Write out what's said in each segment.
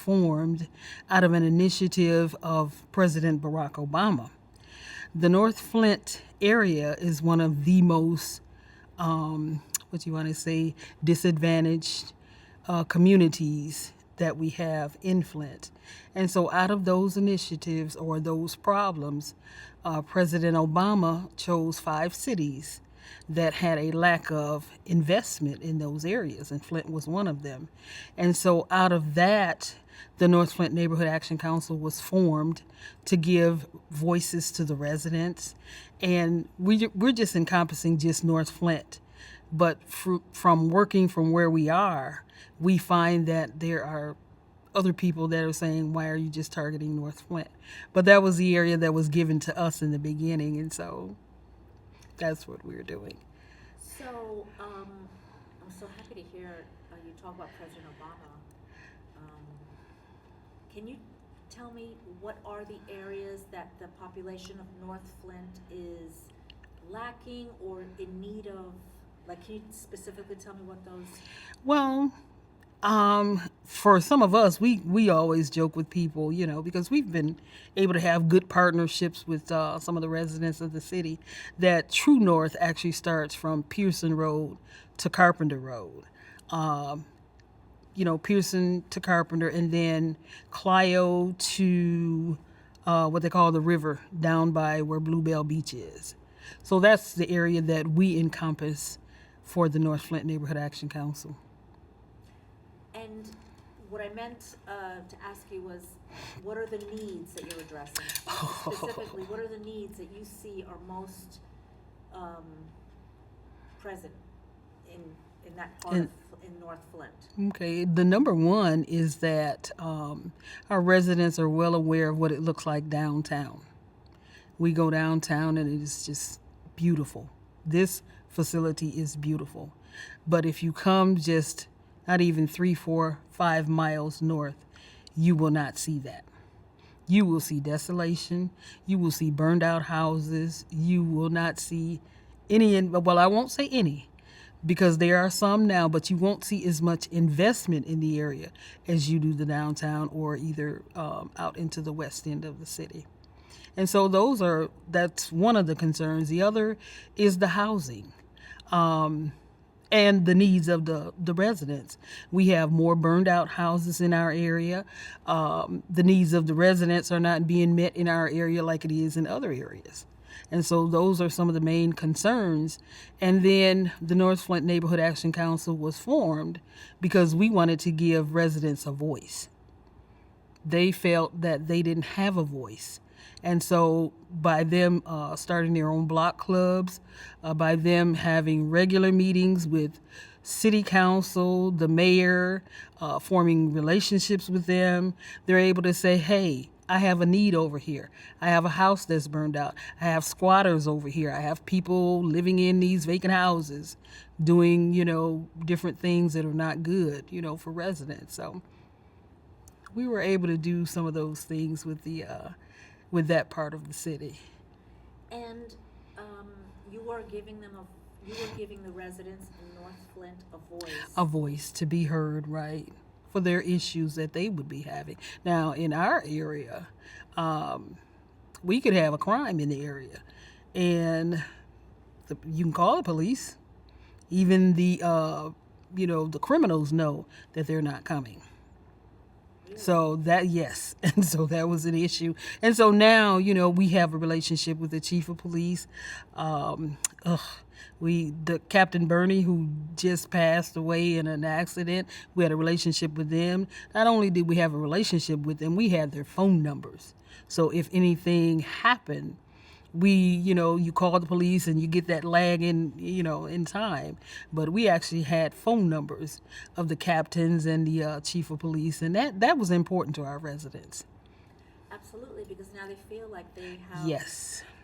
formed out of an initiative of President Barack Obama. The North Flint area is one of the most, what you want to say, disadvantaged communities that we have in Flint. And so, out of those initiatives or those problems, President Obama chose 5 cities that had a lack of investment in those areas, and Flint was one of them. And so, out of that, the North Flint Neighborhood Action Council was formed to give voices to the residents. And we're just encompassing just North Flint. But from working from where we are, we find that there are other people that are saying, why are you just targeting North Flint? But that was the area that was given to us in the beginning, and so that's what we're doing. So, I'm so happy to hear you talk about President Obama. Can you tell me what are the areas that the population of North Flint is lacking or in need of? Like, can you specifically tell me what those? Well, for some of us, we always joke with people, because we've been able to have good partnerships with some of the residents of the city, that True North actually starts from Pearson Road to Carpenter Road. Pearson to Carpenter, and then Clio to what they call the river down by where Bluebell Beach is. So that's the area that we encompass for the North Flint Neighborhood Action Council. And what I meant to ask you was, what are the needs that you're addressing? Specifically, what are the needs that you see are most present in that part in North Flint? Okay, the number one is that our residents are well aware of what it looks like downtown. We go downtown and it is just beautiful. This facility is beautiful. But if you come just not even 3, 4, 5 miles north, you will not see that. You will see desolation. You will see burned out houses. You will not see any, well, I won't say any, because there are some now, but you won't see as much investment in the area as you do the downtown or either out into the west end of the city. And so that's one of the concerns. The other is the housing. And the needs of the residents. We have more burned out houses in our area. The needs of the residents are not being met in our area like it is in other areas. And so those are some of the main concerns. And then the North Flint Neighborhood Action Council was formed because we wanted to give residents a voice. They felt that they didn't have a voice. And so by them starting their own block clubs, by them having regular meetings with city council, the mayor, forming relationships with them, they're able to say, hey, I have a need over here. I have a house that's burned out. I have squatters over here. I have people living in these vacant houses doing, different things that are not good, for residents. So we were able to do some of those things with that part of the city. And you were giving the residents in North Flint a voice. A voice to be heard, right, for their issues that they would be having. Now, in our area, we could have a crime in the area, and you can call the police. Even the criminals know that they're not coming. So that, yes. And so that was an issue. And so now, we have a relationship with the chief of police. The Captain Bernie, who just passed away in an accident, we had a relationship with them. Not only did we have a relationship with them, we had their phone numbers. So if anything happened, you call the police and you get that lag in time. But we actually had phone numbers of the captains and the chief of police, and that was important to our residents. Absolutely, because now they feel like they have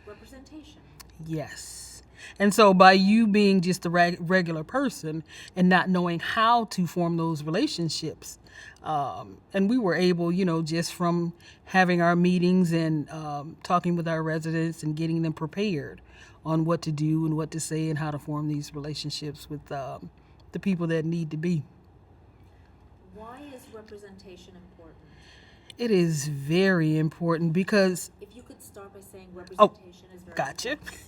representation. Yes. And so by you being just a regular person and not knowing how to form those relationships, and we were able, just from having our meetings and talking with our residents and getting them prepared on what to do and what to say and how to form these relationships with the people that need to be. Why is representation important? Important? It is very important because, If you could start by saying oh, representation is very gotcha. important.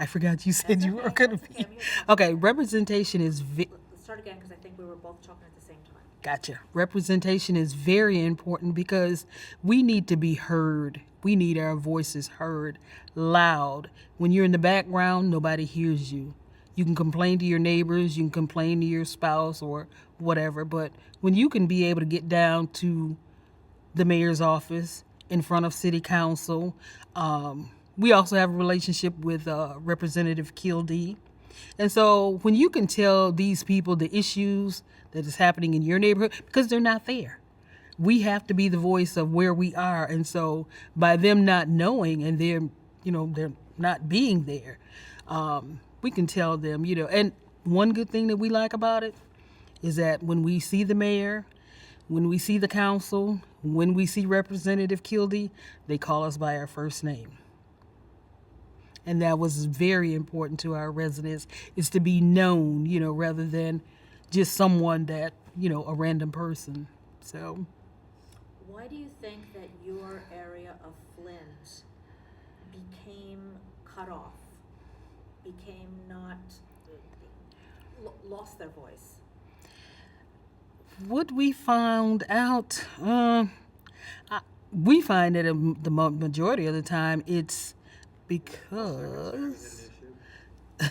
I forgot you said That's you were okay, going to that's okay, be. I'm here to help. Okay, representation is Let's start again because I think we were both talking at the same time. gotcha. Representation is very important because we need to be heard. We need our voices heard loud. When you're in the background, nobody hears you. You can complain to your neighbors, you can complain to your spouse or whatever, but when you can be able to get down to the mayor's office in front of city council, we also have a relationship with Representative Kildee. And so when you can tell these people the issues that is happening in your neighborhood, because they're not there, we have to be the voice of where we are. And so by them not knowing and they're not being there, we can tell them, and one good thing that we like about it is that when we see the mayor, when we see the council, when we see Representative Kildee, they call us by our first name. And that was very important to our residents, is to be known, rather than just someone that, a random person. So Why do you think that your area of Flint became cut off, became not, lost their voice? what we found out, we find that the majority of the time it's because Sorry,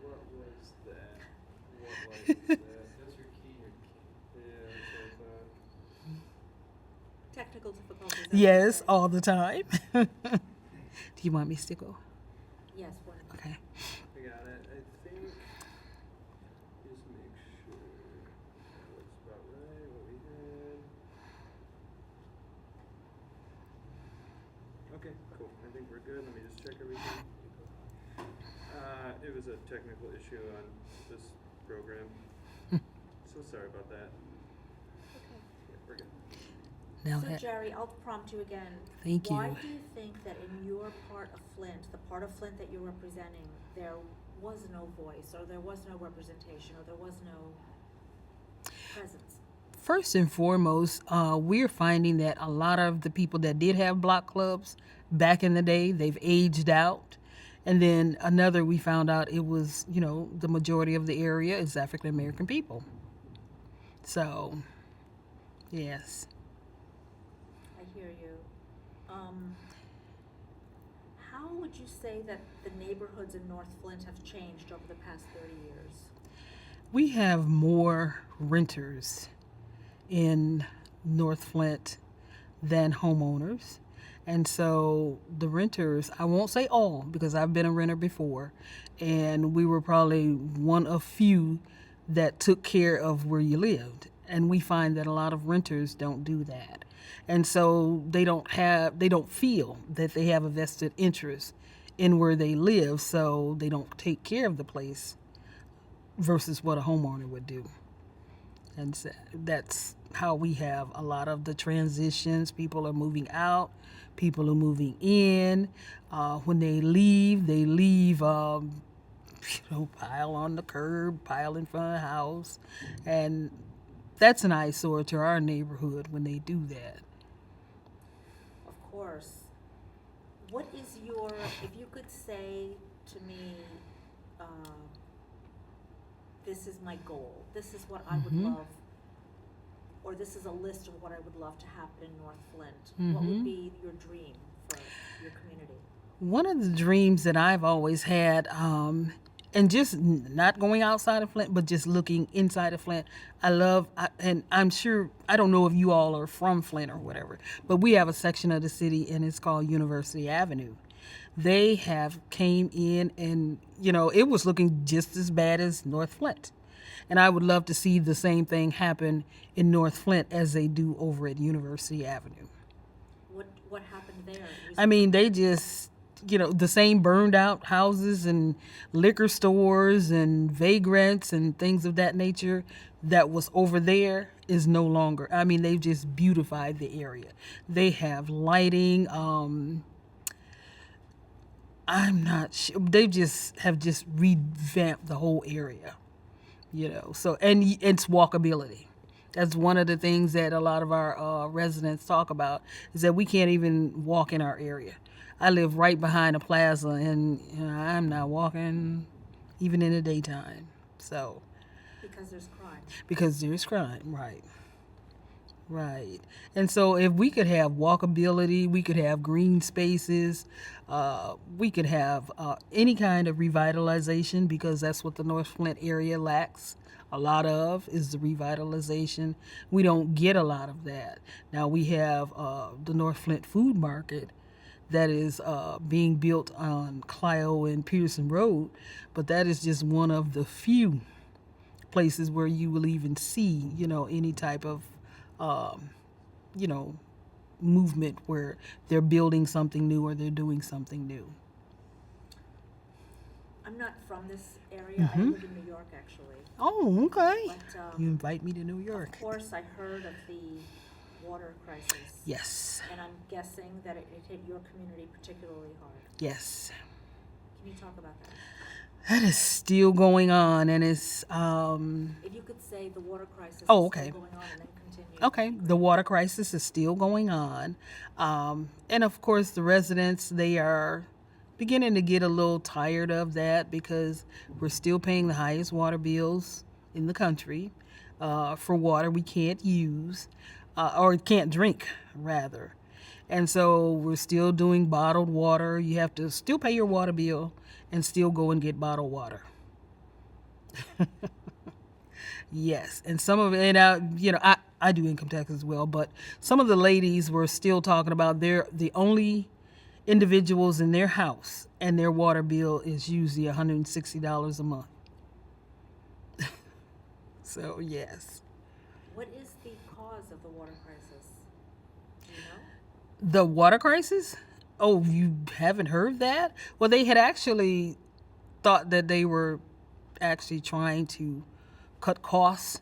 what was that? What was that? That's your key. Yeah, that's what I thought. Technical difficulties. yes, all the time. Do you want me to stick over? Yes, one. Okay. I got it. I think. Just make sure that looks about right. What we had. Okay, cool. I think we're good. Let me just check everything. It was a technical issue on this program. So sorry about that. Okay. Yeah, we're good. Now So that, Geri, I'll prompt you again. Thank Why you. do you think that in your part of Flint, the part of Flint that you're representing, there was no voice, or there was no representation, or there was no presence? first and foremost, we're finding that a lot of the people that did have block clubs back in the day, they've aged out. And then another, we found out it was, the majority of the area is African American people. So, yes. I hear you. How would you say that the neighborhoods in North Flint have changed over the past 30 years? We have more renters in North Flint than homeowners. And so the renters, I won't say all because I've been a renter before, and we were probably one of few that took care of where you lived. And we find that a lot of renters don't do that. And so they don't feel that they have a vested interest in where they live, so they don't take care of the place versus what a homeowner would do. And so that's how we have a lot of the transitions. People are moving out, people are moving in. When they leave, pile on the curb, pile in front of the house. And that's an eyesore to our neighborhood when they do that. Of course. What is your, if you could say to me, this is my goal, this is what I would love, or this is a list of what I would love to happen in North Flint, what would be your dream for your community? One of the dreams that I've always had, and just not going outside of Flint, but just looking inside of Flint, and I'm sure, I don't know if you all are from Flint or whatever, but we have a section of the city and it's called University Avenue. They have came in and, it was looking just as bad as North Flint. And I would love to see the same thing happen in North Flint as they do over at University Avenue. What happened there? I mean, they just, the same burned out houses and liquor stores and vagrants and things of that nature that was over there is no longer. I mean, they've just beautified the area. They have lighting. I'm not sure. They have revamped the whole area, So, and it's walkability. That's one of the things that a lot of our residents talk about, is that we can't even walk in our area. I live right behind a plaza, and I'm not walking even in the daytime. So, Because there's crime. because there's crime, right? Right. And so if we could have walkability, we could have green spaces, we could have any kind of revitalization, because that's what the North Flint area lacks a lot of, is the revitalization. We don't get a lot of that. Now we have the North Flint Food Market that is being built on Clio and Peterson Road, but that is just one of the few places where you will even see, any type of you know, movement where they're building something new or they're doing something new. I'm not from this area. I live in New York, actually. Oh, okay. But You invite me to New York. of course, I heard of the water crisis. Yes. And I'm guessing that it hit your community particularly hard. Yes. Can you talk about that? That is still going on, and it's If you could say the water crisis Oh, is okay. still going on and then continue. okay. The water crisis is still going on, and of course, the residents, they are beginning to get a little tired of that, because we're still paying the highest water bills in the country for water we can't use or can't drink, rather. And so we're still doing bottled water. You have to still pay your water bill and still go and get bottled water. Yes, and some of it, and I do income tax as well, but some of the ladies were still talking about they're the only individuals in their house, and their water bill is usually $160 a month. So yes, What is the cause of the water crisis? Do you know? the water crisis. Oh, you haven't heard that? Well, they had actually thought that they were actually trying to cut costs,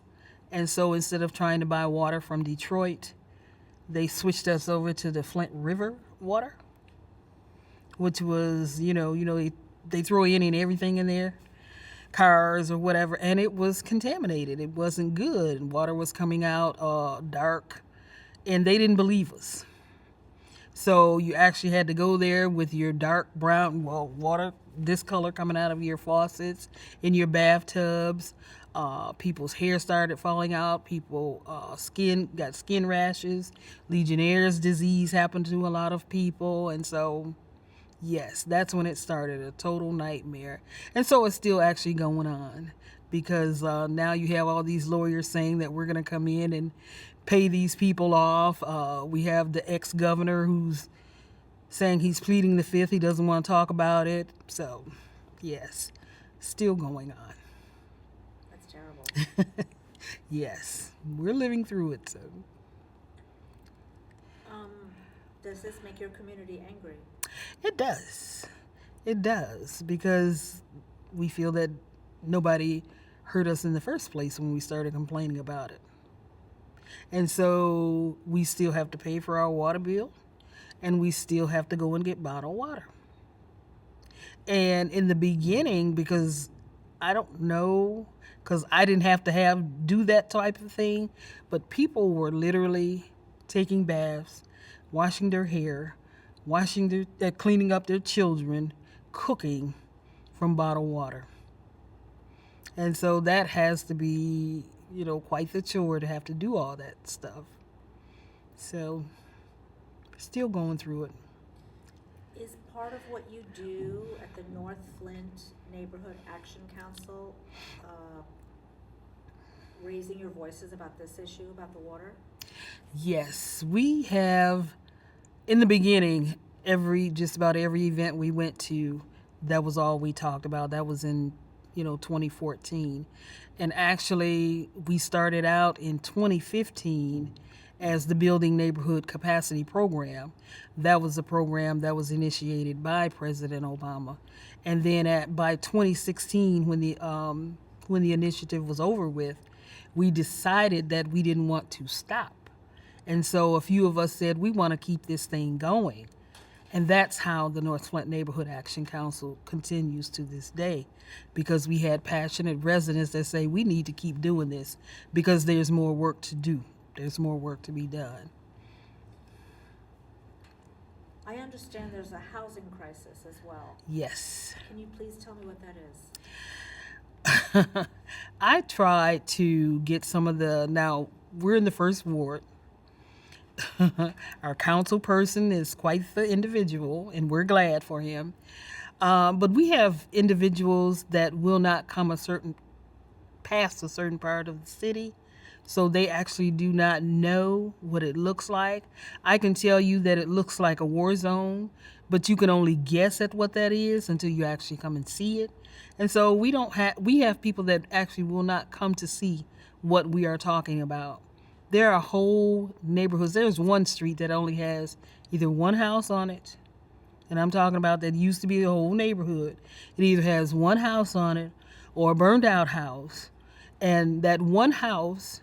and so instead of trying to buy water from Detroit, they switched us over to the Flint River water, which was, they throw any and everything in there, cars or whatever, and it was contaminated. It wasn't good. Water was coming out dark, and they didn't believe us. So you actually had to go there with your dark brown, water this color coming out of your faucets, in your bathtubs. People's hair started falling out. People got skin rashes. Legionnaire's disease happened to a lot of people, and so yes, that's when it started, a total nightmare. And so it's still actually going on, because now you have all these lawyers saying that we're going to come in and pay these people off. We have the ex-governor who's saying he's pleading the fifth. He doesn't want to talk about it. So, yes, still going on. That's terrible. Yes, we're living through it. So, Does this make your community angry? it does. It does, because we feel that nobody heard us in the first place when we started complaining about it. And so we still have to pay for our water bill, and we still have to go and get bottled water. And in the beginning, because I don't know, because I didn't have to do that type of thing, but people were literally taking baths, washing their hair, cleaning up their children, cooking from bottled water. And so that has to be, quite the chore to have to do all that stuff. So, still going through it. Is part of what you do at the North Flint Neighborhood Action Council raising your voices about this issue, about the water? Yes, we have, in the beginning, just about every event we went to, that was all we talked about. That was in 2014. And actually, we started out in 2015 as the Building Neighborhood Capacity Program. That was a program that was initiated by President Obama. And then by 2016, when the initiative was over with, we decided that we didn't want to stop. And so a few of us said, we want to keep this thing going. And that's how the North Flint Neighborhood Action Council continues to this day, because we had passionate residents that say we need to keep doing this because there's more work to do. There's more work to be done. I understand there's a housing crisis as well. Yes. Can you please tell me what that is? I tried to get some of now we're in the first ward. Our council person is quite the individual, and we're glad for him. But we have individuals that will not come past a certain part of the city, so they actually do not know what it looks like. I can tell you that it looks like a war zone, but you can only guess at what that is until you actually come and see it. And so we have people that actually will not come to see what we are talking about. There are whole neighborhoods. There's one street that only has either one house on it, and I'm talking about that used to be the whole neighborhood. It either has one house on it or a burned out house. And that one house,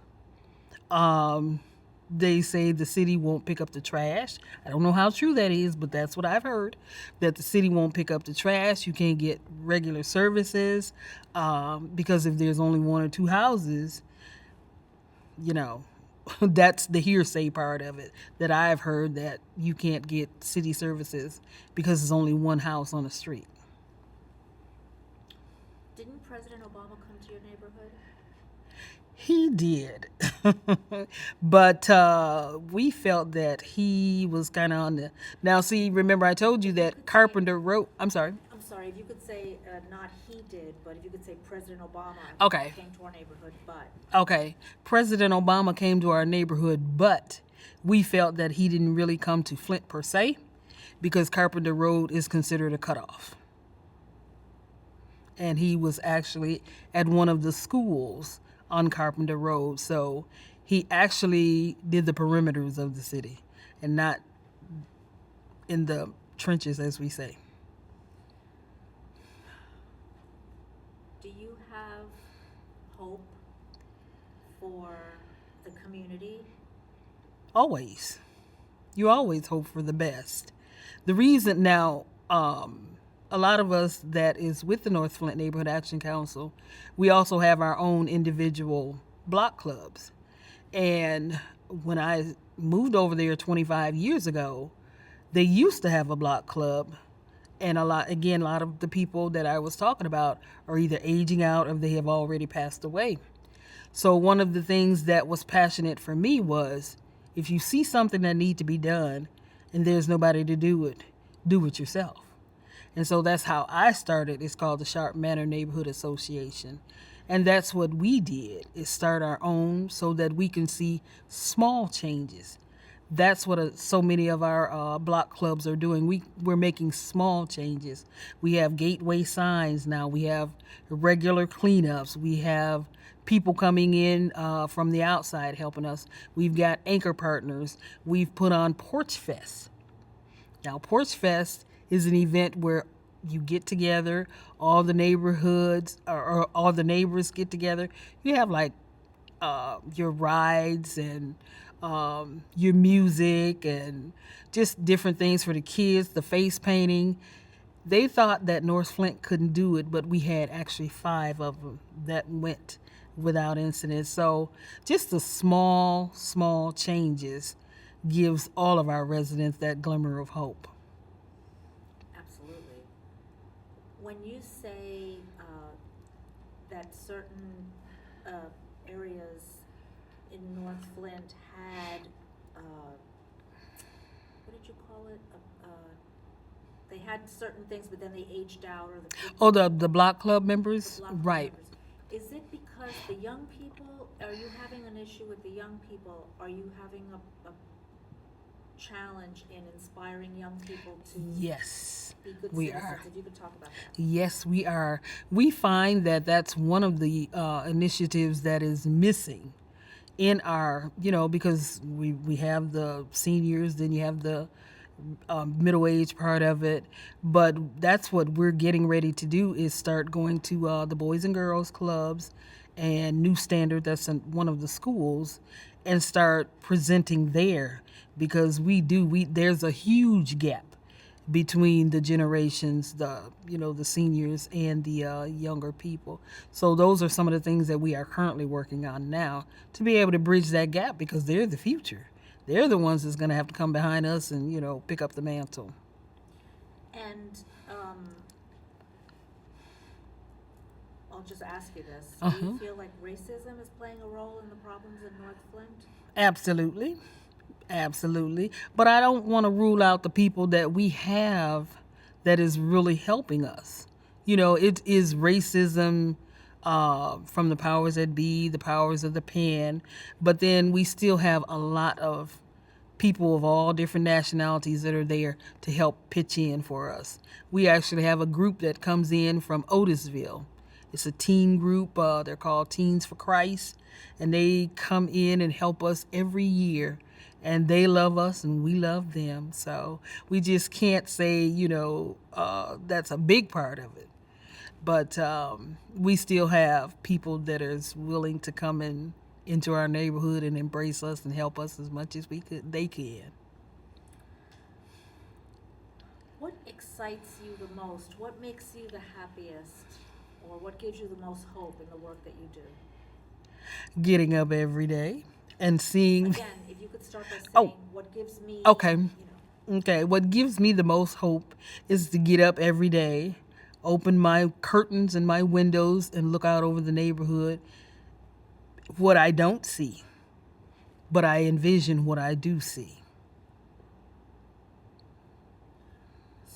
they say the city won't pick up the trash. I don't know how true that is, but that's what I've heard, that the city won't pick up the trash. You can't get regular services because if there's only one or two houses, that's the hearsay part of it, that I've heard, that you can't get city services because there's only one house on the street. Didn't President Obama come to your neighborhood? He did. But we felt that he was kind of on the... Now, see, remember I told you that Carpenter Road... I'm sorry, if you could say, not he did, but if you could say President Obama Okay. came to our neighborhood, but. Okay, President Obama came to our neighborhood, but we felt that he didn't really come to Flint per se, because Carpenter Road is considered a cutoff. And he was actually at one of the schools on Carpenter Road, so he actually did the perimeters of the city and not in the trenches, as we say. Do you have hope for the community? Always. You always hope for the best. The reason now, a lot of us that is with the North Flint Neighborhood Action Council, we also have our own individual block clubs. And when I moved over there 25 years ago, they used to have a block club. And a lot of the people that I was talking about are either aging out or they have already passed away. So one of the things that was passionate for me was, if you see something that needs to be done and there's nobody to do it yourself. And so that's how I started. It's called the Sharp Manor Neighborhood Association. And that's what we did, is start our own so that we can see small changes. That's what so many of our block clubs are doing. We're making small changes. We have gateway signs now. We have regular cleanups. We have people coming in from the outside helping us. We've got anchor partners. We've put on Porch Fest. Now, Porch Fest is an event where you get together, all the neighborhoods or all the neighbors get together. You have like your rides and your music and just different things for the kids, the face painting. They thought that North Flint couldn't do it, but we had actually 5 of them that went without incident. So just the small changes gives all of our residents that glimmer of hope. Absolutely. When you say that certain areas in North Flint had, what did you call it? They had certain things, but then they aged out, or the people, Oh, the block club members? the block club Right. members. Is it because the young people, are you having an issue with the young people? Are you having a challenge in inspiring young people to Yes, be good we citizens? are. If you could talk about that. Yes, we are. We find that that's one of the initiatives that is missing in our, because we have the seniors, then you have the middle age part of it. But that's what we're getting ready to do, is start going to the Boys and Girls Clubs and New Standard, that's in one of the schools, and start presenting there, because there's a huge gap between the generations, the seniors and the younger people. So those are some of the things that we are currently working on now to be able to bridge that gap, because they're the future. They're the ones that's going to have to come behind us and pick up the mantle. And I'll just ask you this. Do Uh-huh. you feel like racism is playing a role in the problems in North Flint? Absolutely. Absolutely. But I don't want to rule out the people that we have that is really helping us. It is racism from the powers that be, the powers of the pen, but then we still have a lot of people of all different nationalities that are there to help pitch in for us. We actually have a group that comes in from Otisville. It's a teen group. They're called Teens for Christ, and they come in and help us every year. And they love us and we love them. So we just can't say, that's a big part of it. But we still have people that is willing to come into our neighborhood and embrace us and help us as much as they can. What excites you the most? What makes you the happiest? Or what gives you the most hope in the work that you do? Getting up every day and seeing. Again, if you could start by saying, Oh. what gives me, Okay. Okay, what gives me the most hope is to get up every day, open my curtains and my windows, and look out over the neighborhood. What I don't see, but I envision what I do see.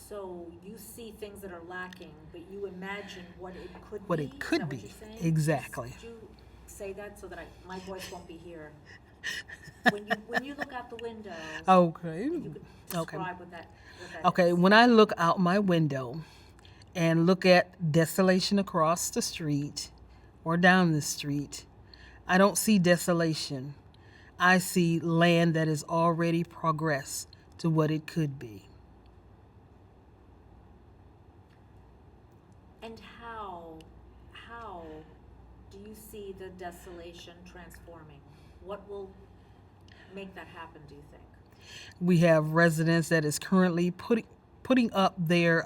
So you see things that are lacking, but you imagine what it could What be? it could Is that be. what you're saying? Exactly. Could you say that so that my voice won't be here? When you look out the window, Okay. you could Okay. describe what that Okay, is. when I look out my window and look at desolation across the street or down the street, I don't see desolation. I see land that has already progressed to what it could be. And how do you see the desolation transforming? What will make that happen, do you think? We have residents that is currently putting up they're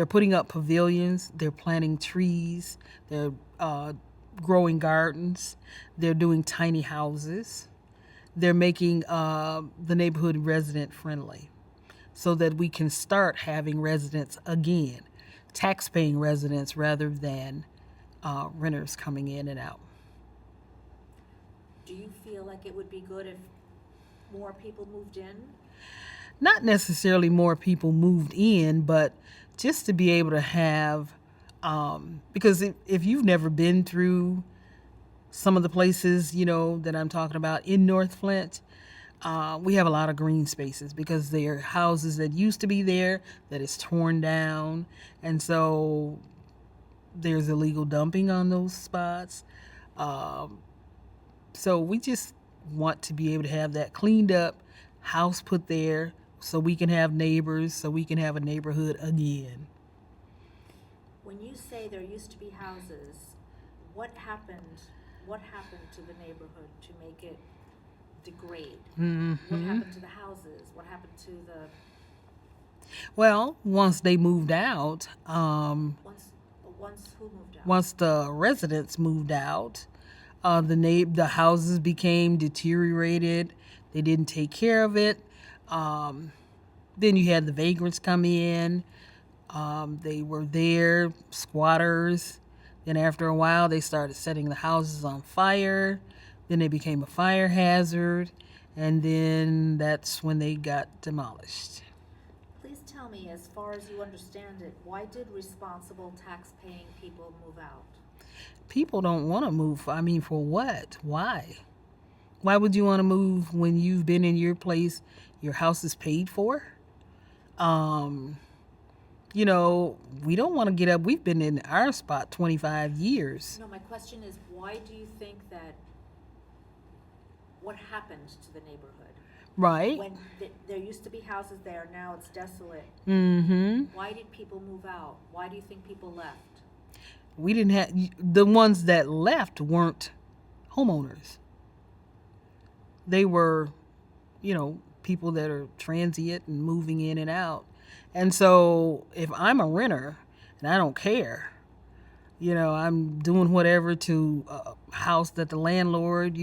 putting up pavilions, they're planting trees, they're growing gardens, they're doing tiny houses, they're making the neighborhood resident friendly so that we can start having residents again, tax-paying residents rather than renters coming in and out. Do you feel like it would be good if more people moved in? Not necessarily more people moved in, but just to be able to have, because if you've never been through some of the places, that I'm talking about in North Flint, we have a lot of green spaces because they're houses that used to be there that is torn down. And so there's illegal dumping on those spots. So we just want to be able to have that cleaned up, house put there, so we can have neighbors, so we can have a neighborhood again. When you say there used to be houses, what happened to the neighborhood to make it degrade? What happened to the houses? What happened to the Well, once they moved out, once who moved out? once the residents moved out, the houses became deteriorated. They didn't take care of it. Then you had the vagrants come in. They were there, squatters. Then after a while, they started setting the houses on fire. Then they became a fire hazard. And then that's when they got demolished. Please tell me, as far as you understand it, why did responsible tax-paying people move out? People don't want to move. I mean, for what? Why? Why would you want to move when you've been in your place, your house is paid for? We don't want to get up. We've been in our spot 25 years. No, my question is, why do you think that, what happened to the neighborhood? Right? When there used to be houses there, now it's desolate. Mm-hmm. Why did people move out? Why do you think people left? We didn't have, the ones that left weren't homeowners. They were, people that are transient and moving in and out. And so if I'm a renter and I don't care, I'm doing whatever to a house that the landlord,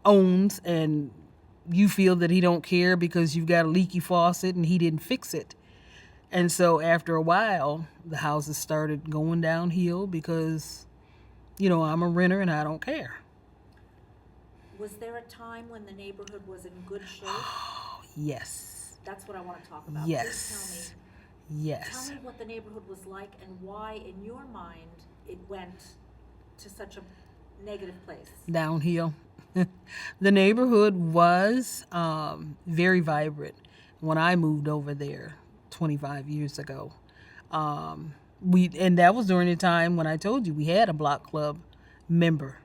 owns, and you feel that he don't care because you've got a leaky faucet and he didn't fix it. And so after a while, the houses started going downhill because, I'm a renter and I don't care. Was there a time when the neighborhood was in good shape? Yes. That's what I want to talk about. Yes. Please Yes. tell me what the neighborhood was like and why, in your mind, it went to such a negative place. Downhill. The neighborhood was very vibrant when I moved over there 25 years ago. And that was during the time when I told you we had a block club member,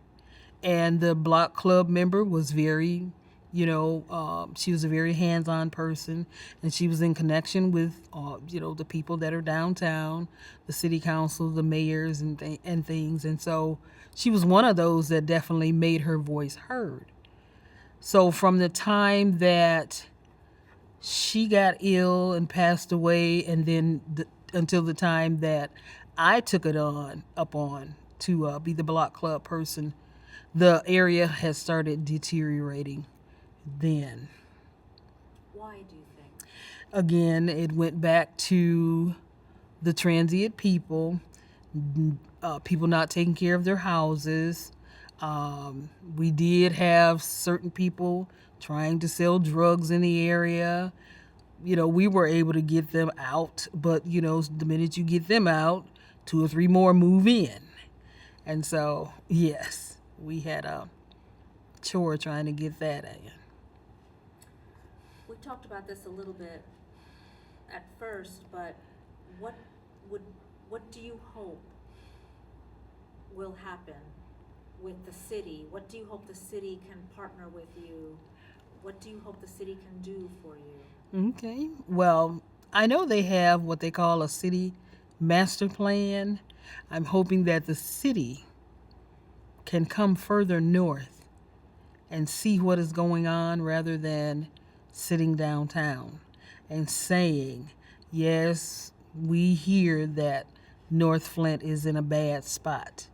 and the block club member was very, she was a very hands-on person, and she was in connection with, the people that are downtown, the city council, the mayors, and things. And so she was one of those that definitely made her voice heard. So from the time that she got ill and passed away, and then until the time that I took it up on to be the block club person, the area has started deteriorating then. Why do you think? Again, it went back to the transient people, people not taking care of their houses. We did have certain people trying to sell drugs in the area. We were able to get them out, but, the minute you get them out, 2 or 3 more move in. And so, yes, we had a chore trying to get that in. We talked about this a little bit at first, but what do you hope will happen with the city? What do you hope the city can partner with you? What do you hope the city can do for you? Okay. Well, I know they have what they call a city master plan. I'm hoping that the city can come further north and see what is going on rather than sitting downtown and saying, yes, we hear that North Flint is in a bad spot.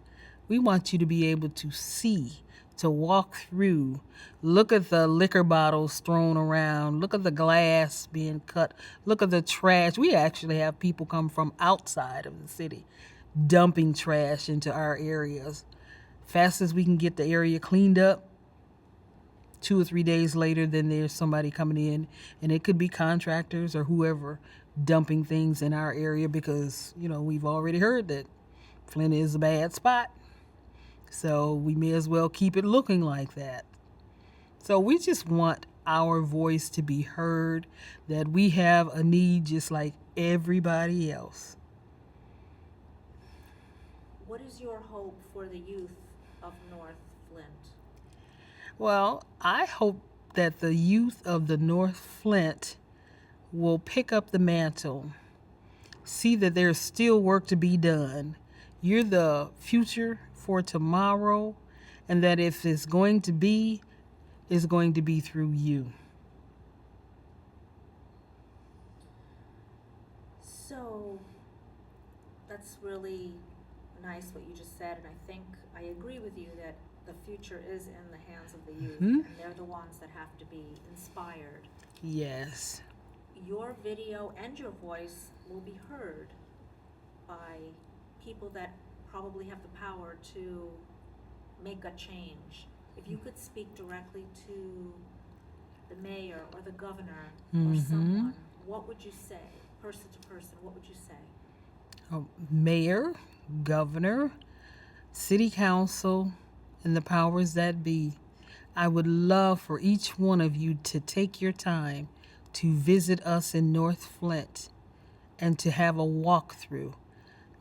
We want you to be able to see, to walk through, look at the liquor bottles thrown around, look at the glass being cut, look at the trash. We actually have people come from outside of the city dumping trash into our areas. Fast as we can get the area cleaned up, 2 or 3 days later, then there's somebody coming in, and it could be contractors or whoever dumping things in our area because, we've already heard that Flint is a bad spot. So we may as well keep it looking like that. So we just want our voice to be heard, that we have a need just like everybody else. What is your hope for the youth of North Flint? Well, I hope that the youth of the North Flint will pick up the mantle, see that there's still work to be done. You're the future for tomorrow, and that if it's going to be, it's going to be through you. So, that's really nice what you just said, and I think I agree with you that the future is in the hands of the youth, and they're the ones that have to be inspired. Yes. Your video and your voice will be heard by people that probably have the power to make a change. If you could speak directly to the mayor or the governor or someone, what would you say? Person to person, what would you say? Mayor, governor, city council, and the powers that be. I would love for each one of you to take your time to visit us in North Flint and to have a walkthrough.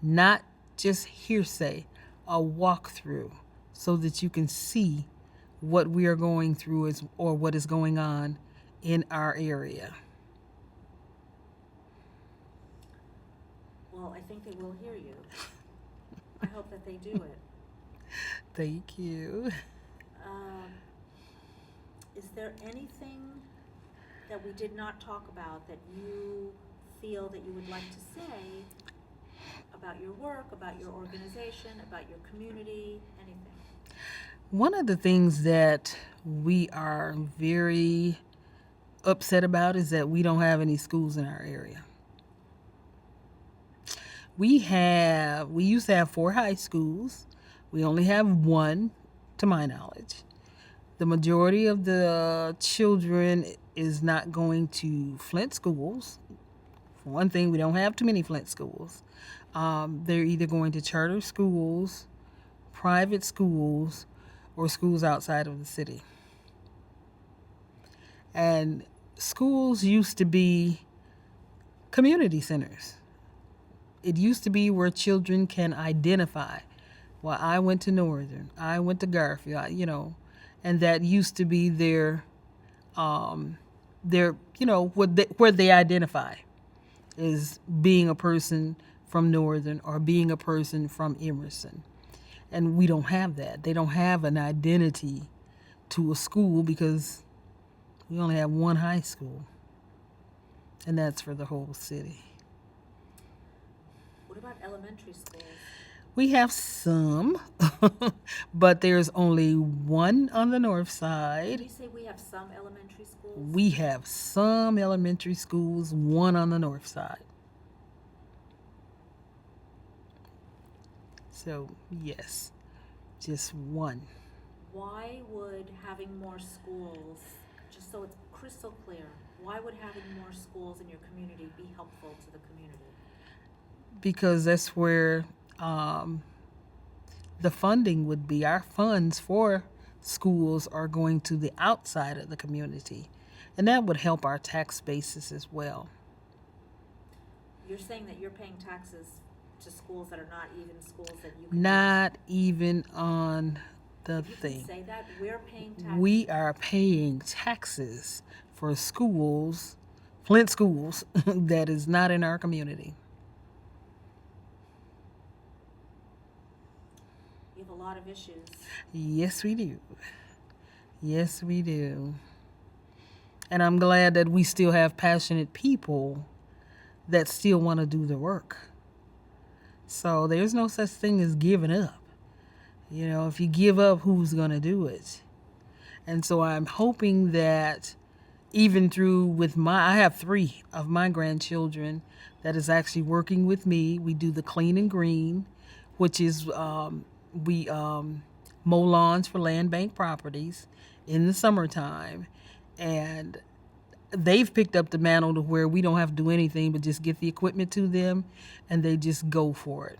Not just hearsay, a walkthrough, so that you can see what we are going through or what is going on in our area. Well, I think they will hear you. I hope that they do it. Thank you. Is there anything that we did not talk about that you feel that you would like to say about your work, about your organization, about your community, anything? One of the things that we are very upset about is that we don't have any schools in our area. We used to have 4 high schools. We only have 1, to my knowledge. The majority of the children is not going to Flint schools. For one thing, we don't have too many Flint schools. They're either going to charter schools, private schools, or schools outside of the city. And schools used to be community centers. It used to be where children can identify. Well, I went to Northern, I went to Garfield, and that used to be their where they identify is being a person from Northern or being a person from Emerson. And we don't have that. They don't have an identity to a school because we only have 1 high school, and that's for the whole city. What about elementary schools? We have some, but there's only 1 on the north Did side. you say we have some elementary schools? We have some elementary schools, 1 on the north side. So, yes, just 1. Why would having more schools, just so it's crystal clear, why would having more schools in your community be helpful to the community? Because that's where the funding would be. Our funds for schools are going to the outside of the community, and that would help our tax basis as well. You're saying that you're paying taxes to schools that are not even schools that you can Not even on the If you can thing. say that, we're paying taxes. We are paying taxes for schools, Flint schools, that is not in our community. You have a lot of issues. Yes, we do. Yes, we do. And I'm glad that we still have passionate people that still want to do the work. So there's no such thing as giving up. If you give up, who's going to do it? And so I'm hoping that even I have 3 of my grandchildren that is actually working with me. We do the clean and green, which is we mow lawns for land bank properties in the summertime. And they've picked up the mantle to where we don't have to do anything but just get the equipment to them and they just go for it.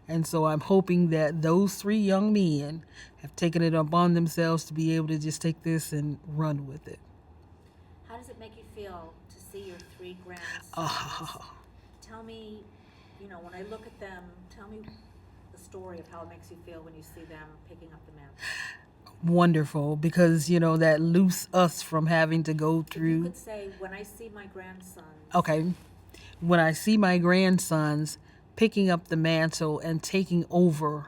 And so I'm hoping that those 3 young men have taken it upon themselves to be able to just take this and run with it. How does it make you feel to see your 3 grandsons? Oh, Tell me, when I look at them, tell me the story of how it makes you feel when you see them picking up the mantle. wonderful, because, that loose us from having to go If you through. could say, when I see my grandsons. Okay. When I see my grandsons picking up the mantle and taking over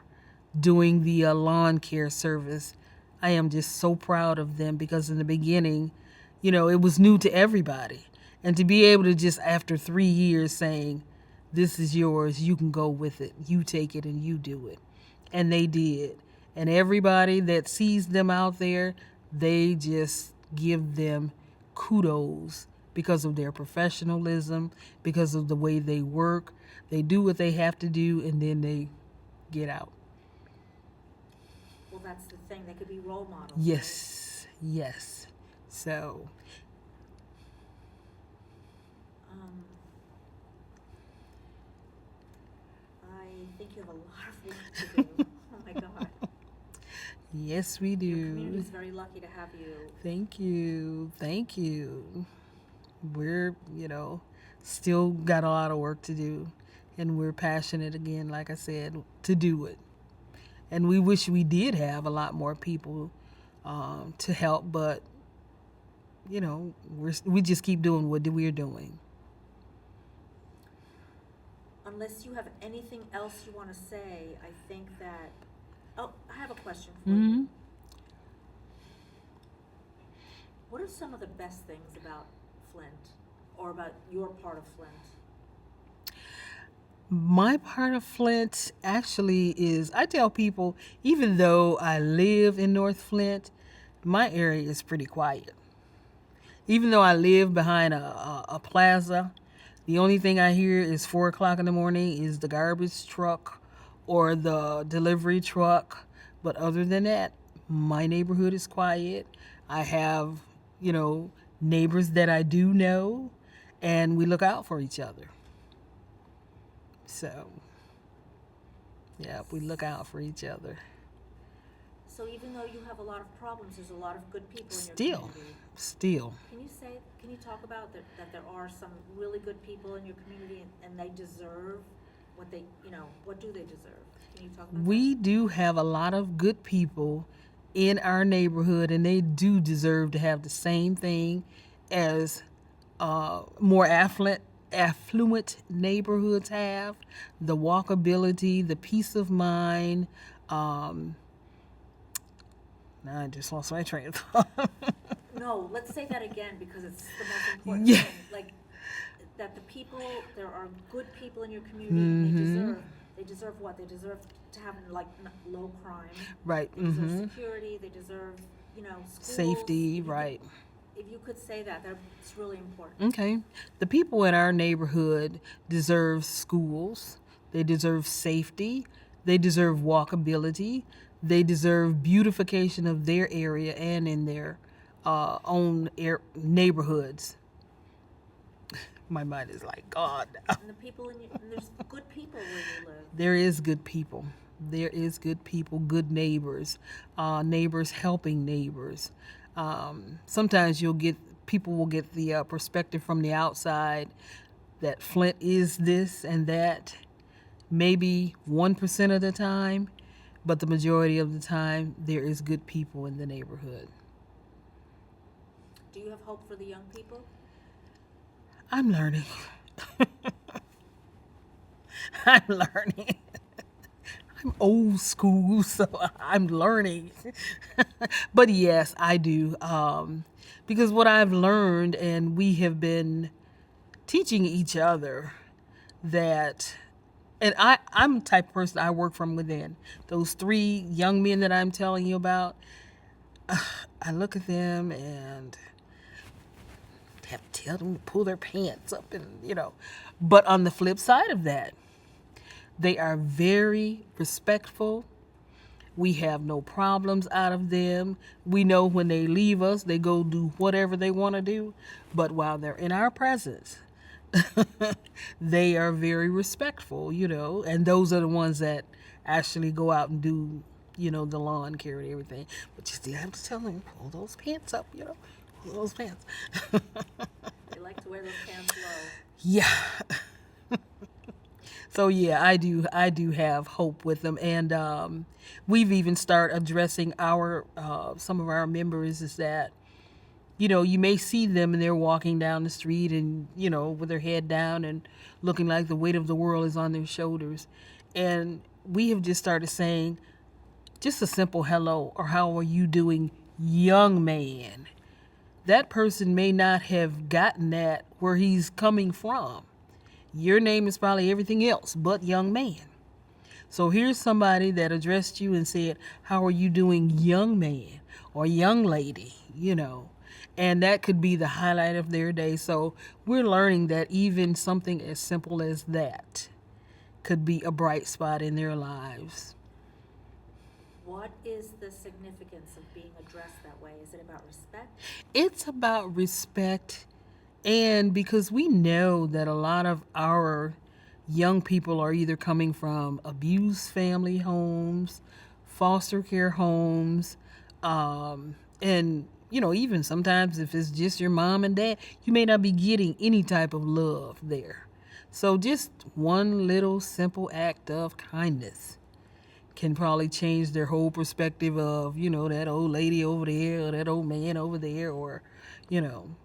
doing the lawn care service, I am just so proud of them, because in the beginning, it was new to everybody. And to be able to just, after 3 years, saying, this is yours, you can go with it, you take it and you do it. And they did. And everybody that sees them out there, they just give them kudos because of their professionalism, because of the way they work. They do what they have to do, and then they get out. Well, that's the thing. They could be role models. Yes, yes. So, I think you have a lot of work to do. Oh my God. yes, we Your community do. is very lucky to have you. Thank you. Thank you. We're, still got a lot of work to do. And we're passionate, again, like I said, to do it. And we wish we did have a lot more people to help, but, we just keep doing what we're doing. Unless you have anything else you want to say, I think that. Oh, I have a question for Mm-hmm. you. What are some of the best things about Flint, or about your part of Flint? My part of Flint actually is, I tell people, even though I live in North Flint, my area is pretty quiet. Even though I live behind a plaza, the only thing I hear is 4 o'clock in the morning is the garbage truck or the delivery truck. But other than that, my neighborhood is quiet. I have, neighbors that I do know, and we look out for each other. So, yeah, we look out for each other. So even though you have a lot of problems, there's a lot of good people in your Still, community. still. Can you talk about that there are some really good people in your community, and they deserve what what do they deserve? Can you talk about We do have a lot of good people in our neighborhood, and they do deserve to have the same thing as more affluent neighborhoods have: the walkability, the peace of mind. Now I just lost my train of thought. that? No, let's say that again, because it's the most important Yeah. thing. Like, that there are good people in your community, and they deserve what? They deserve to have, like, low crime. Right. They deserve security, they deserve, schools. Safety. Right. If you could say that's really important. Okay. The people in our neighborhood deserve schools. They deserve safety. They deserve walkability. They deserve beautification of their area and in their own neighborhoods. My mind is like, God. And there's good people where you live. There is good people. There is good people, good neighbors, neighbors helping neighbors. Sometimes people will get the perspective from the outside that Flint is this and that, maybe 1% of the time, but the majority of the time there is good people in the neighborhood. Do you have hope for the young people? I'm learning. I'm learning. I'm old school, so I'm learning. But yes, I do. Because what I've learned, and we have been teaching each other that, and I'm the type of person, I work from within. Those 3 young men that I'm telling you about, I look at them and have to tell them to pull their pants up and, But on the flip side of that, they are very respectful. We have no problems out of them. We know when they leave us, they go do whatever they want to do. But while they're in our presence, they are very respectful, and those are the ones that actually go out and do, the lawn care and everything. But you still have to tell them, pull those pants up, pull those pants. They like to wear those pants low. Yeah. So yeah, I do have hope with them, and we've even started addressing our some of our members is that, you may see them and they're walking down the street and, with their head down and looking like the weight of the world is on their shoulders. And we have just started saying just a simple hello or how are you doing, young man. That person may not have gotten that where he's coming from. Your name is probably everything else but young man. So here's somebody that addressed you and said, how are you doing, young man or young lady, And that could be the highlight of their day. So we're learning that even something as simple as that could be a bright spot in their lives. What is the significance of being addressed that way? Is it about respect? It's about respect, and because we know that a lot of our young people are either coming from abused family homes, foster care homes, and even sometimes if it's just your mom and dad, you may not be getting any type of love there. So just one little simple act of kindness can probably change their whole perspective of, that old lady over there or that old man over there or,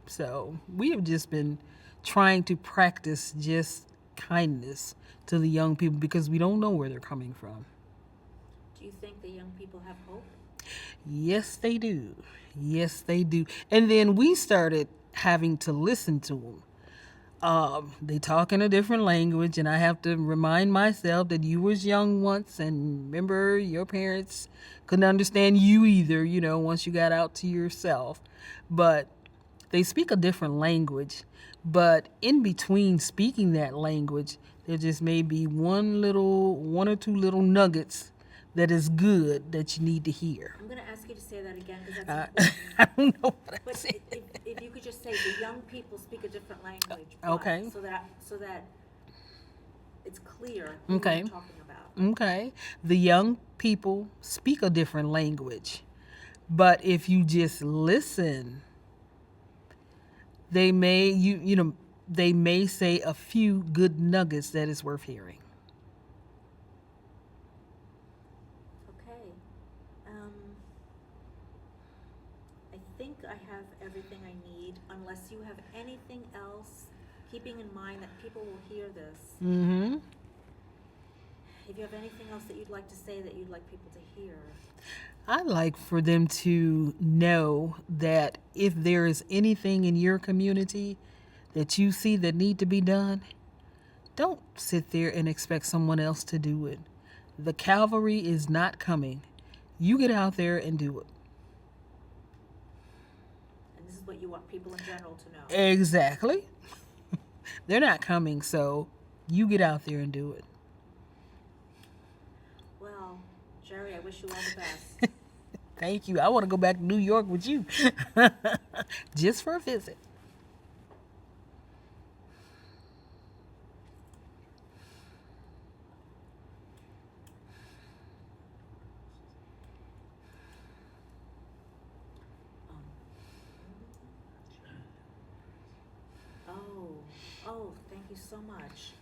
So we have just been trying to practice just kindness to the young people because we don't know where they're coming from. Do you think the young people have hope? Yes, they do. Yes, they do. And then we started having to listen to them. They talk in a different language, and I have to remind myself that you was young once, and remember your parents couldn't understand you either, once you got out to yourself. But they speak a different language. But in between speaking that language, there just may be one or two little nuggets that is good that you need to hear. I'm gonna ask you to say that again, because Uh, that's I important. don't know what I'm But saying. if you could just say, the young people speak a different language. Okay. So that it's clear who Okay. we're talking about. Okay. The young people speak a different language. But if you just listen, they may they may say a few good nuggets that is worth hearing. Okay. I think I have everything I need, unless you have anything else, keeping in mind that people will hear this. Mm-hmm. If you have anything else that you'd like to say that you'd like people to hear. I'd like for them to know that if there is anything in your community that you see that need to be done, don't sit there and expect someone else to do it. The cavalry is not coming. You get out there and do it. And this is what you want people in general to know. Exactly. They're not coming, so you get out there and do it. Well, Geri, I wish you all the best. Thank you. I want to go back to New York with you. Just for a visit. Oh, thank you so much.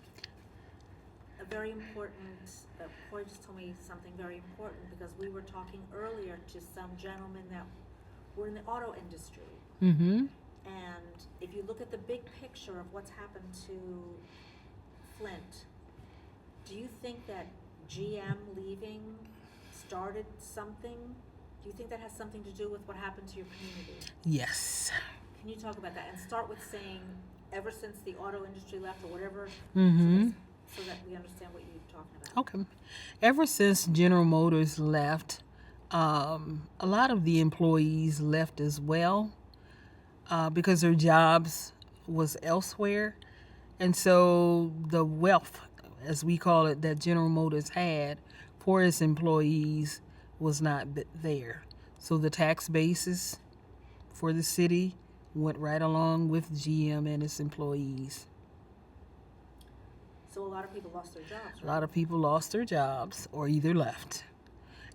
A very important, Corey just told me something very important, because we were talking earlier to some gentlemen that were in the auto industry. Mm-hmm. And if you look at the big picture of what's happened to Flint, do you think that GM leaving started something? Do you think that has something to do with what happened to your community? Yes. Can you talk about that? And start with saying, ever since the auto industry left, or whatever, Mm-hmm. so that we understand what you're talking about. Okay. Ever since General Motors left, a lot of the employees left as well because their jobs was elsewhere. And so the wealth, as we call it, that General Motors had for its employees was not there. So the tax basis for the city went right along with GM and its employees. So a lot of people lost their jobs, A right? lot of people lost their jobs or either left.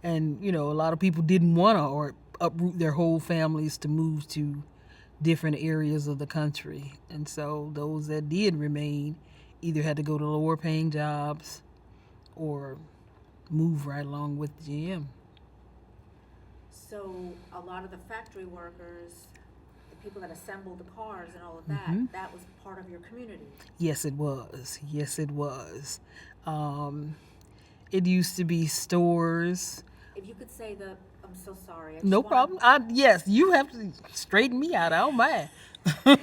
And, a lot of people didn't want to or uproot their whole families to move to different areas of the country. And so those that did remain either had to go to lower paying jobs or move right along with GM. So a lot of the factory workers, the people that assembled the cars and all of that, Mm-hmm. that was part of your community. Yes, it was. Yes, it was. It used to be stores. If you could say I'm so sorry. I just No wanna- problem. Yes, you have to straighten me out. I don't mind. If you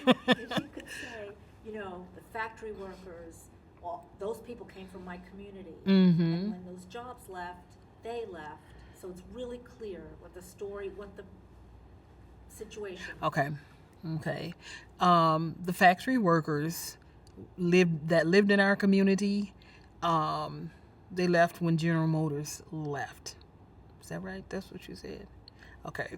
could say, the factory workers, well, those people came from my community. Mm-hmm. And when those jobs left, they left. So it's really clear what the story, what the situation. Okay. The factory workers lived in our community. They left when General Motors left. Is that right? That's what you said. Okay.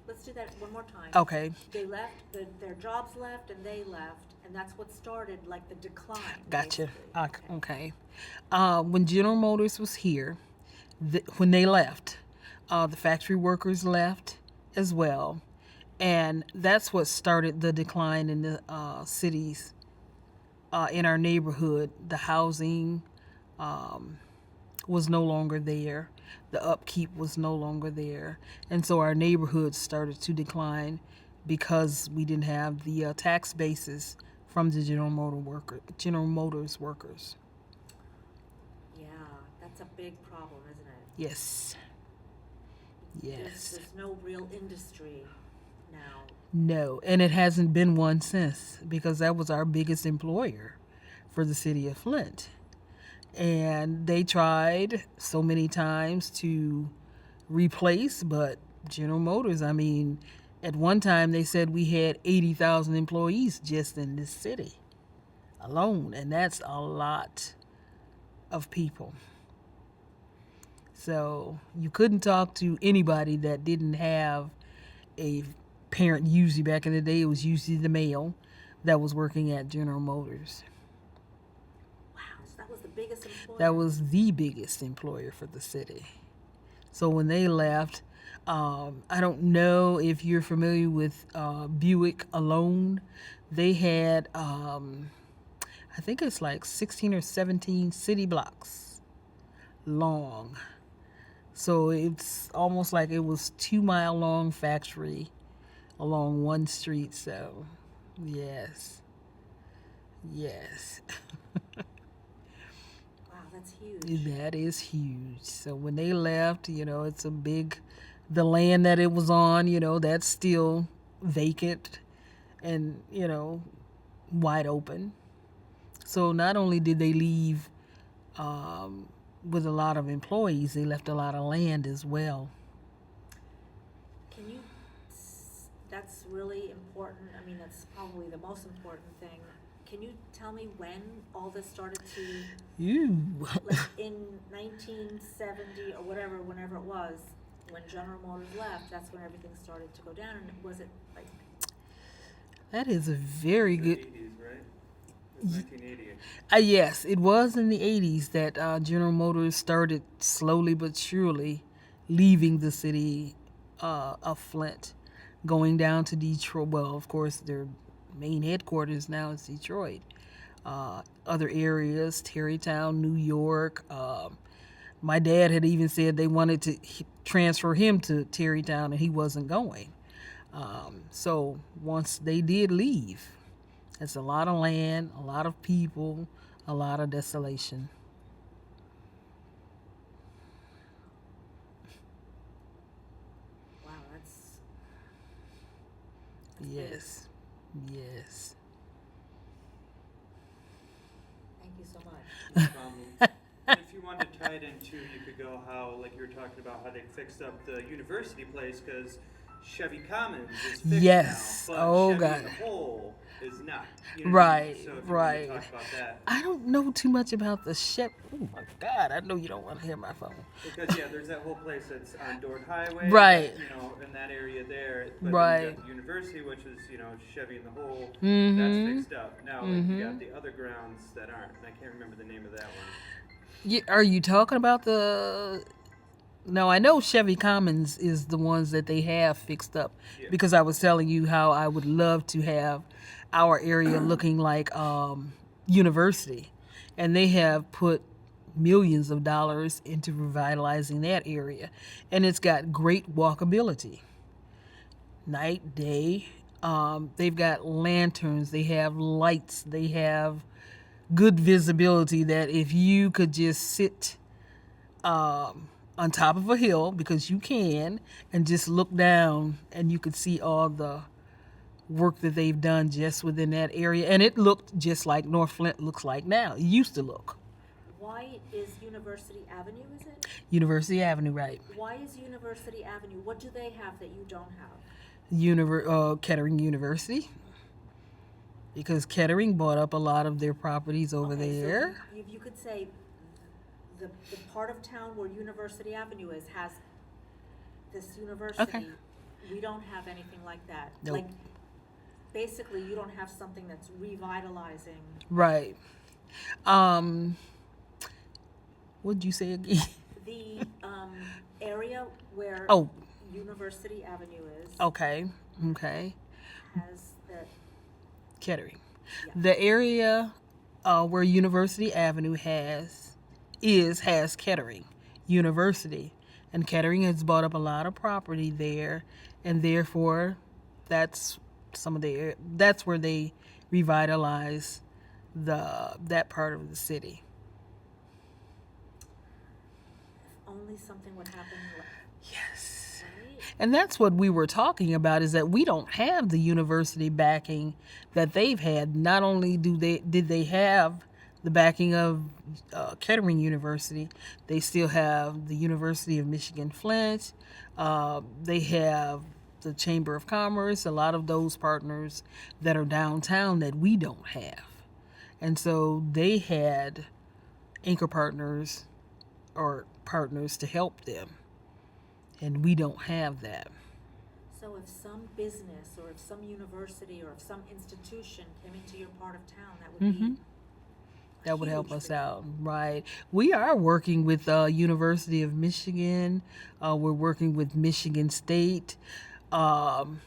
Let's do that one more time. Okay. They left, their jobs left, and they left, and that's what started like the decline. Gotcha. basically. Okay. When General Motors was here, when they left, the factory workers left as well. And that's what started the decline in the cities, in our neighborhood. The housing was no longer there. The upkeep was no longer there. And so our neighborhoods started to decline because we didn't have the tax basis from the General Motors workers. Yeah, that's a big problem, isn't it? Yes. Yes. There's no real industry now. No, and it hasn't been one since because that was our biggest employer for the city of Flint. And they tried so many times to replace, but General Motors, I mean, at one time they said we had 80,000 employees just in this city alone, and that's a lot of people. So you couldn't talk to anybody that didn't have a parent. Usually back in the day, it was usually the male that was working at General Motors. Wow, so that was the biggest employer. That was the biggest employer for the city. So when they left, I don't know if you're familiar with Buick alone. They had, I think it's like 16 or 17 city blocks long. So it's almost like it was 2 mile long factory along one street. So, yes. Yes. Wow, that's huge. That is huge. So when they left, it's a big, the land that it was on, that's still vacant and, wide open. So not only did they leave with a lot of employees, they left a lot of land as well. Can you, that's really important. I mean, that's probably the most important thing. Can you tell me when all this started to, Ew. like in 1970 or whatever, whenever it was, when General Motors left, that's when everything started to go down. And was it like, That is a very The good. 80s, right? It was 1980. Yes, it was in the 80s that General Motors started slowly but surely leaving the city of Flint, going down to Detroit. Well, of course, their main headquarters now is Detroit. Other areas, Tarrytown, New York. My dad had even said they wanted to transfer him to Tarrytown and he wasn't going. So once they did leave, it's a lot of land, a lot of people, a lot of desolation. wow, that's Yes. Yes. thank you so much. No problem. And if you wanted to tie it in too, you could go how, like you were talking about, how they fixed up the university place because Chevy Commons is fixed Yes. now, but Oh, Chevy God. in the whole is not. You know what I mean? Right, So if you right. want to talk about that. I don't know too much about the ship. Oh my God! I know you don't want to hear my phone. Because yeah, there's that whole place that's on Dort Highway, Right. in that area there. But Right. then you got the university, which is Chevy in the hole. Mhm. That's fixed up. Now like, you got the other grounds that aren't. And I can't remember the name of that one. Are you talking about the? No, I know Chevy Commons is the ones that they have fixed up Yeah. because I was telling you how I would love to have our area looking like university, and they have put millions of dollars into revitalizing that area, and it's got great walkability, night, day. They've got lanterns, they have lights, they have good visibility that if you could just sit on top of a hill, because you can, and just look down and you could see all the work that they've done just within that area. And it looked just like North Flint looks like now. It used to look. Why is University Avenue, is it? University Avenue, right. Why is University Avenue, what do they have that you don't have? Kettering University. Because Kettering bought up a lot of their properties over Okay, so there. you could say the part of town where University Avenue is has this university. Okay. We don't have anything like that. Nope. Like, basically, you don't have something that's revitalizing. Right. What'd you say again? The area where Oh, University Avenue is okay. Okay. has that. Kettering. Yeah. The area where University Avenue has Kettering University, and Kettering has bought up a lot of property there, and therefore that's that's where they revitalize that part of the city. If only something would happen Yes. like And that's what we were talking about, is that we don't have the university backing that they've had. Not only did they have the backing of Kettering University, they still have the University of Michigan Flint. They have the Chamber of Commerce, a lot of those partners that are downtown that we don't have. And so they had anchor partners or partners to help them. And we don't have that. So if some business or if some university or if some institution came into your part of town, that would be That would help huge us for you. out, right? We are working with University of Michigan. We're working with Michigan State on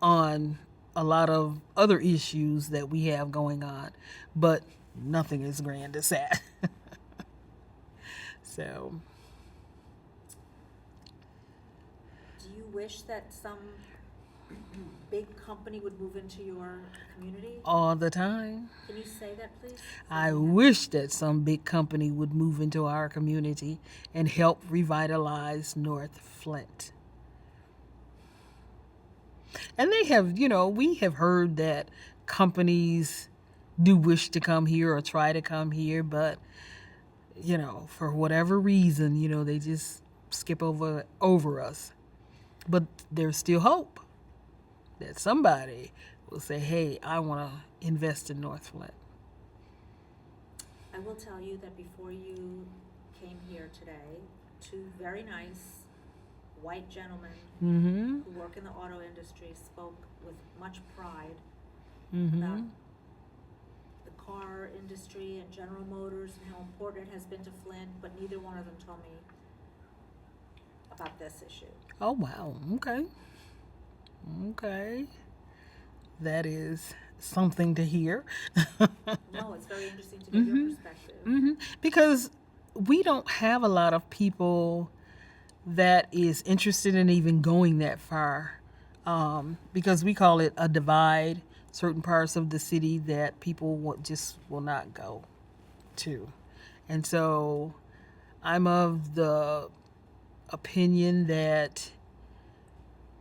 a lot of other issues that we have going on, but nothing as grand as that. So, Do you wish that some big company would move into your community? all the time, Can you say that, please? I wish that some big company would move into our community and help revitalize North Flint. And they have, we have heard that companies do wish to come here or try to come here, but, for whatever reason, they just skip over us. But there's still hope that somebody will say, hey, I want to invest in North Flint. I will tell you that before you came here today, two very nice white gentlemen Mm-hmm. who work in the auto industry spoke with much pride Mm-hmm. about the car industry and General Motors and how important it has been to Flint, but neither one of them told me about this issue. Oh, wow. Okay. Okay. That is something to hear. No, it's very interesting to get your perspective. Mm-hmm. Because we don't have a lot of people that is interested in even going that far. Because we call it a divide, certain parts of the city that people just will not go to. And so I'm of the opinion that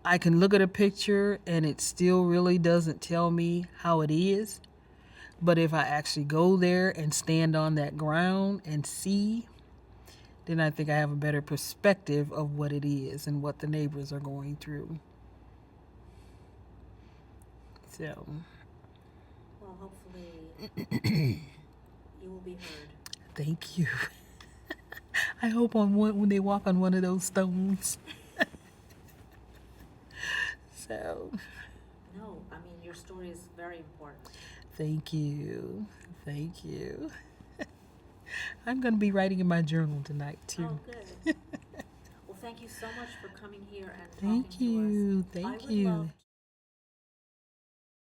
I can look at a picture and it still really doesn't tell me how it is. But if I actually go there and stand on that ground and see, then I think I have a better perspective of what it is and what the neighbors are going through. So, Well, hopefully you will be heard. thank you. I hope when they walk on one of those stones. So, No, I mean, your story is very important. thank you. Thank you. I'm going to be writing in my journal tonight, too. Oh, good. Well, thank you so much for coming here and talking Thank to you. us. I Thank would you. love